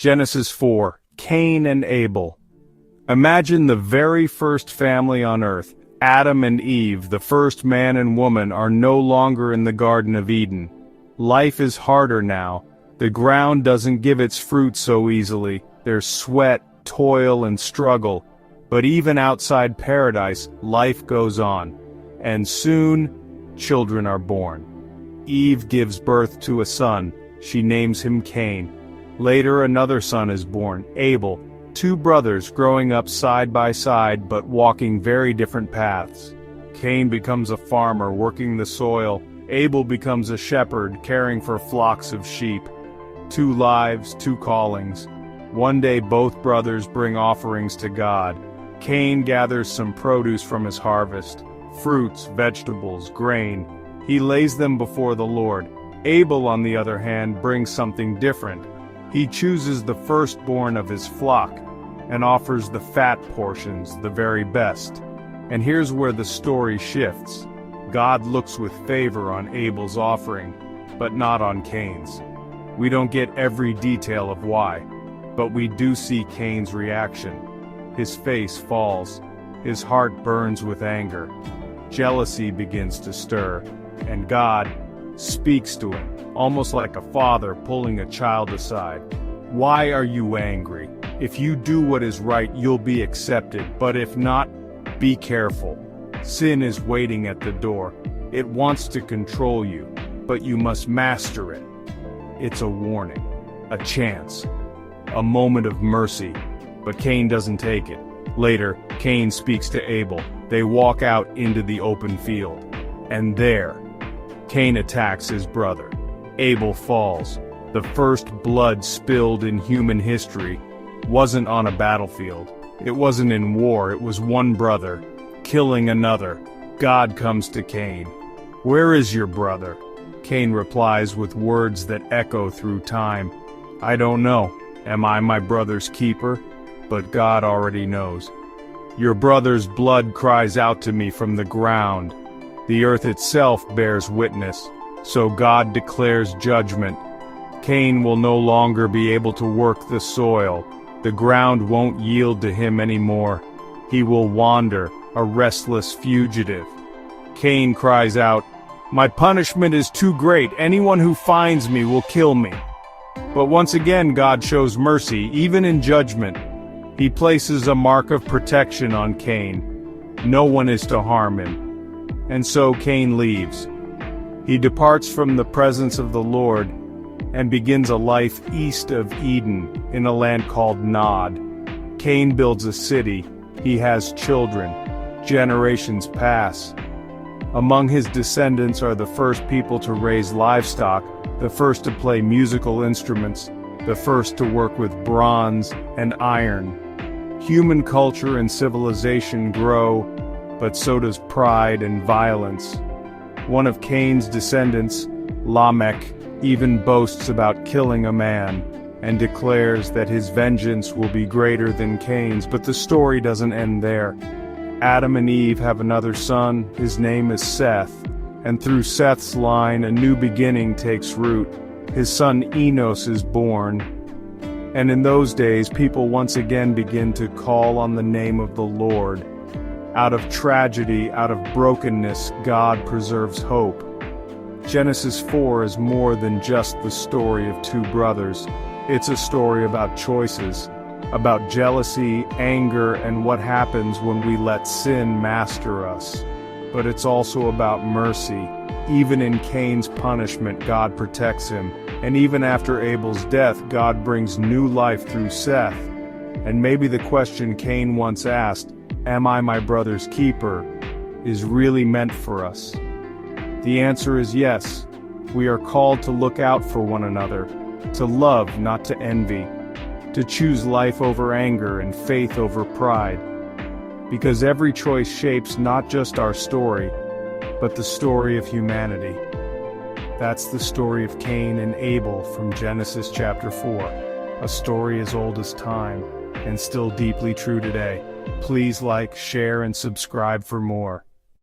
Genesis 4, Cain and Abel. Imagine the very first family on earth. Adam and Eve, the first man and woman, are no longer in the Garden of Eden. Life is harder now. The ground doesn't give its fruit so easily. There's sweat, toil, and struggle. But even outside paradise, life goes on. And soon, children are born. Eve gives birth to a son. She names him Cain. Later, another son is born, Abel. Two brothers growing up side by side but walking very different paths. Cain becomes a farmer working the soil. Abel becomes a shepherd caring for flocks of sheep. Two lives, two callings. One day both brothers bring offerings to God. Cain gathers some produce from his harvest, fruits, vegetables, grain. He lays them before the Lord. Abel, on the other hand, brings something different. He chooses the firstborn of his flock and offers the fat portions, the very best. And here's where the story shifts. God looks with favor on Abel's offering, but not on Cain's. We don't get every detail of why, but we do see Cain's reaction. His face falls. His heart burns with anger. Jealousy begins to stir, and God speaks to him, almost like a father pulling a child aside. Why are you angry? If you do what is right, you'll be accepted, but if not, be careful. Sin is waiting at the door. It wants to control you, but you must master it. It's a warning, a chance, a moment of mercy, but Cain doesn't take it. Later, Cain speaks to Abel. They walk out into the open field, and there, Cain attacks his brother. Abel falls. The first blood spilled in human history wasn't on a battlefield. It wasn't in war. It was one brother killing another. God comes to Cain. "Where is your brother?" Cain replies with words that echo through time. "I don't know. Am I my brother's keeper? But God already knows. Your brother's blood cries out to me from the ground. The earth itself bears witness, so God declares judgment. Cain will no longer be able to work the soil. The ground won't yield to him anymore. He will wander, a restless fugitive." Cain cries out, "My punishment is too great. Anyone who finds me will kill me." But once again, God shows mercy, even in judgment. He places a mark of protection on Cain. No one is to harm him. And so Cain leaves. He departs from the presence of the Lord and begins a life east of Eden in a land called Nod. Cain builds a city. He has children. Generations pass. Among his descendants are the first people to raise livestock, the first to play musical instruments, the first to work with bronze and iron. Human culture and civilization grow, but so does pride and violence. One of Cain's descendants, Lamech, even boasts about killing a man and declares that his vengeance will be greater than Cain's, but the story doesn't end there. Adam and Eve have another son. His name is Seth, and through Seth's line a new beginning takes root. His son Enos is born. And in those days, people once again begin to call on the name of the Lord. Out of tragedy, out of brokenness, God preserves hope. Genesis 4 is more than just the story of two brothers. It's a story about choices, about jealousy, anger, and what happens when we let sin master us. But it's also about mercy. Even in Cain's punishment, God protects him. And even after Abel's death, God brings new life through Seth. And maybe the question Cain once asked, "Am I my brother's keeper?" is really meant for us. The answer is yes. We are called to look out for one another, to love, not to envy, to choose life over anger and faith over pride. Because every choice shapes not just our story, but the story of humanity. That's the story of Cain and Abel from Genesis chapter 4, a story as old as time and still deeply true today. Please like, share, and subscribe for more.